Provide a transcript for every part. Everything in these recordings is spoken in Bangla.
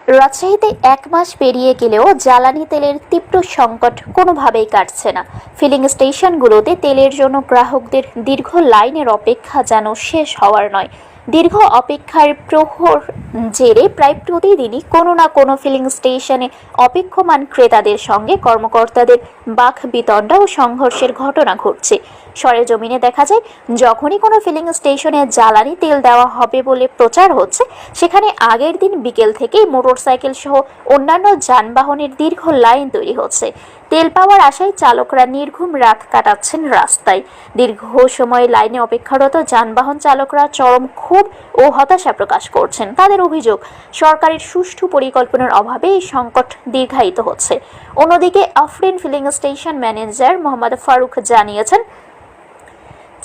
রাজশাহীতে 1 মাস পেরিয়ে গেলেও জ্বালানি তেলের তীব্র সংকট কোনোভাবেই কাটছে না। ফিলিং স্টেশনগুলোতে তেলের জন্য গ্রাহকদের দীর্ঘ লাইনের অপেক্ষা যেন শেষ হওয়ার নয়। দীর্ঘ অপেক্ষার প্রহর জেরে প্রায় প্রতিদিনই কোনো না কোনো ফিলিং স্টেশনে অপেক্ষমান ক্রেতাদের সঙ্গে কর্মকর্তাদের বাকবিতণ্ডা ও সংঘর্ষের ঘটনা ঘটছে। সরেজমিনে দেখা যায়, যখনই কোনো ফিলিং স্টেশনে জ্বালানি তেল দেওয়া হবে বলে প্রচার হচ্ছে, সেখানে আগের দিন বিকেল থেকেই মোটরসাইকেল সহ অন্যান্য যানবাহনের দীর্ঘ লাইন তৈরি হচ্ছে। তেল পাওয়ার আশায় চালকরা নির্ঘুম রাত কাটাচ্ছেন রাস্তায়। দীর্ঘ সময় লাইনে অপেক্ষারত যানবাহন চালকরা চরম ক্ষোভ ও হতাশা প্রকাশ করছেন। তাদের অভিযোগ, সরকারের সুষ্ঠু পরিকল্পনার অভাবে এই সংকট দীর্ঘায়িত হচ্ছে। অন্যদিকে Afreen filling station manager Mohammad Faruk জানিয়েছেন,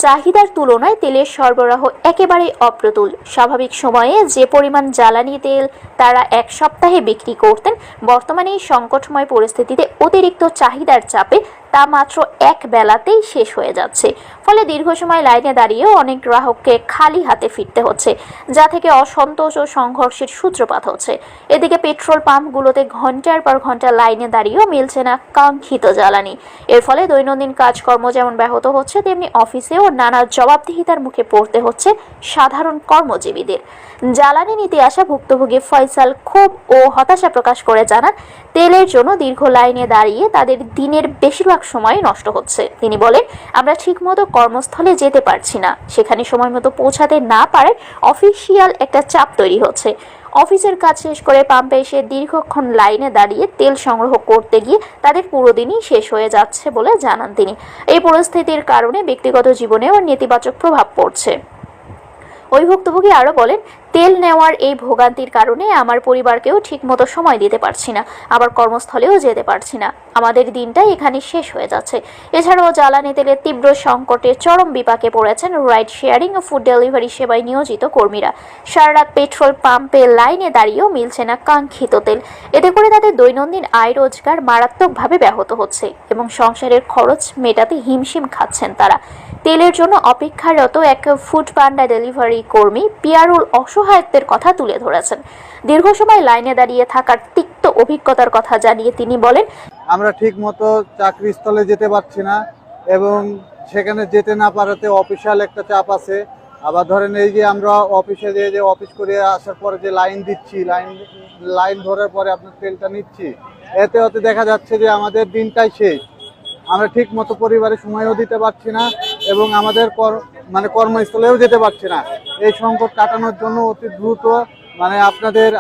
চাহিদার তুলনায় তেলের সরবরাহ একেবারেই অপ্রতুল। স্বাভাবিক সময়ে যে পরিমাণ জ্বালানি তেল তারা 1 সপ্তাহে বিক্রি করতেন, বর্তমানে এই সংকটময় পরিস্থিতিতে অতিরিক্ত চাহিদার চাপে তা মাত্র 1 বেলাতেই শেষ হয়ে যাচ্ছে। ফলে দীর্ঘ সময় লাইনে দাঁড়িয়েও অনেক গ্রাহককে খালি হাতে ফিরতে হচ্ছে, যা থেকে অসন্তোষ ও সংঘর্ষের সূত্রপাত হচ্ছে। এদিকে পেট্রোল পাম্পগুলোতে ঘন্টার পর ঘন্টা লাইনে দাঁড়িয়েও মিলছে না কাঙ্ক্ষিত জ্বালানি। এর ফলে দৈনন্দিন কাজকর্ম যেমন ব্যাহত হচ্ছে, তেমনি অফিসেও নানা জবাবদিহিতার মুখে পড়তে হচ্ছে সাধারণ কর্মজীবীদের। জ্বালানি নিতে আসা ভুক্তভোগী ফয়সাল ক্ষোভ ও হতাশা প্রকাশ করে জানান, তেলের জন্য দীর্ঘ লাইনে দাঁড়িয়ে তাদের দিনের বেশিরভাগ সময় নষ্ট হচ্ছে। তিনি বলেন, আমরা ঠিকমতো কর্মস্থলে যেতে পারছি না। সেখানে সময় মতো পৌঁছাতে না পারে অফিসিয়াল একটা চাপ তৈরি হচ্ছে। অফিসের কাজ শেষ করে পাম্পে এসে দীর্ঘক্ষণ লাইনে দাঁড়িয়ে তেল সংগ্রহ করতে গিয়ে তাদের পুরো দিনই শেষ হয়ে যাচ্ছে বলে জানান তিনি। এই পরিস্থিতির কারণে ব্যক্তিগত জীবনেও নেতিবাচক প্রভাব পড়ছে। ওই ভুক্তভোগী আরও বলেন, তেল নেওয়ার এই ভোগান্তির কারণে আমার পরিবারকেও ঠিকমতো সময় দিতে পারছি না, আবার কর্মস্থলেও যেতে পারছি না। আমাদের দিনটাই এখানে শেষ হয়ে যাচ্ছে। এছাড়াও জ্বালানি তেলের তীব্র সংকটে চরম বিপাকে পড়েছেন রাইড শেয়ারিং ও ফুড ডেলিভারি সেবায় নিয়োজিত কর্মীরা। সারা রাত পেট্রোল পাম্পে লাইনে দাঁড়িয়েও মিলছে না কাঙ্ক্ষিত তেল। এতে করে তাদের দৈনন্দিন আয় রোজগার মারাত্মকভাবে ব্যাহত হচ্ছে এবং সংসারের খরচ মেটাতে হিমশিম খাচ্ছেন তারা। তেলের জন্য অপেক্ষারত এক ফুড পান্ডা ডেলিভারি কর্মী পিয়ারুল অসহায়ত্বের কথা তুলে ধরেছেন। দীর্ঘ সময় লাইনে দাঁড়িয়ে থাকার তিক্ত অভিজ্ঞতার কথা জানিয়ে তিনি বলেন, আমরা ঠিক মতো চাকরিস্থলে যেতে পারছি না এবং সেখানে যেতে না পারাতে অফিসিয়াল একটা চাপ আছে। আবার ধরেন এই যে আমরা অফিসে যে অফিস করে আসার পরে যে লাইন দিচ্ছি, লাইন ধরার পরে আপনার তেলটা নিচ্ছি, এতে দেখা যাচ্ছে যে আমাদের দিনটাই শেষ। আমরা ঠিক মতো পরিবারে সময়ও দিতে পারছি না এবং আমাদের কর্মস্থলেও যেতে পারছি না। এই সংকট কাটানোর জন্য অতি দ্রুত আপনাদের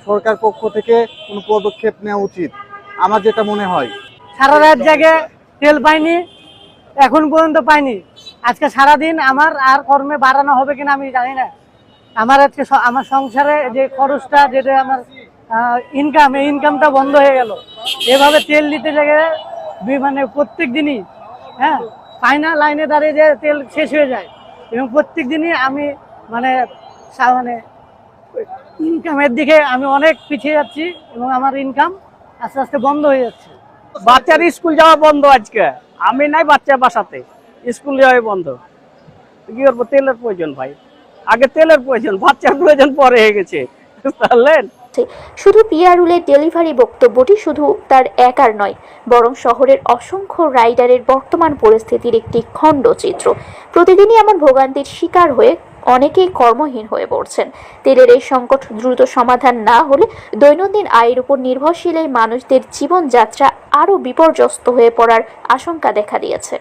সরকার পক্ষ থেকে কোনো পদক্ষেপ নেওয়া উচিত, আমার যেটা মনে হয়। সারা রাত জাগে তেল পাইনি, এখন পর্যন্ত পাইনি। আজকে সারাদিন আমার আর কর্মে বাড়ানো হবে কিনা আমি জানি না। আমার আজকে আমার সংসারে যে খরচটা, যেটা আমার ইনকাম, এই ইনকামটা বন্ধ হয়ে গেল। এভাবে তেল নিতে গেলে প্রত্যেক দিনই পাই না, লাইনে দাঁড়িয়ে যে তেল শেষ হয়ে যায় এবং প্রত্যেক দিনই আমি ইনকামের দিকে আমি অনেক পিছিয়ে যাচ্ছি এবং আমার ইনকাম আস্তে আস্তে বন্ধ হয়ে যাচ্ছে। বাচ্চার স্কুল যাওয়া বন্ধ আজকে, আমি নাই বাচ্চার বাসাতে, স্কুল যাওয়া বন্ধ। কি করবো? তেলের প্রয়োজন ভাই, আগে তেলের প্রয়োজন, বাচ্চার প্রয়োজন পরে হয়ে গেছে, বুঝলেন? শুধু পিয়ারুলের ডেলিভারি বক্তব্যটি শুধু তার একার নয়, বরং শহরের অসংখ্য রাইডারের বর্তমান পরিস্থিতির একটি খণ্ডচিত্র। প্রতিদিনই এমন ভোগান্তির শিকার হয়ে অনেকেই কর্মহীন হয়ে পড়ছেন। তেলের এই সংকট দ্রুত সমাধান না হলে দৈনন্দিন আয়ের উপর নির্ভরশীল এই মানুষদের জীবনযাত্রা আরও বিপর্যস্ত হয়ে পড়ার আশঙ্কা দেখা দিয়েছে।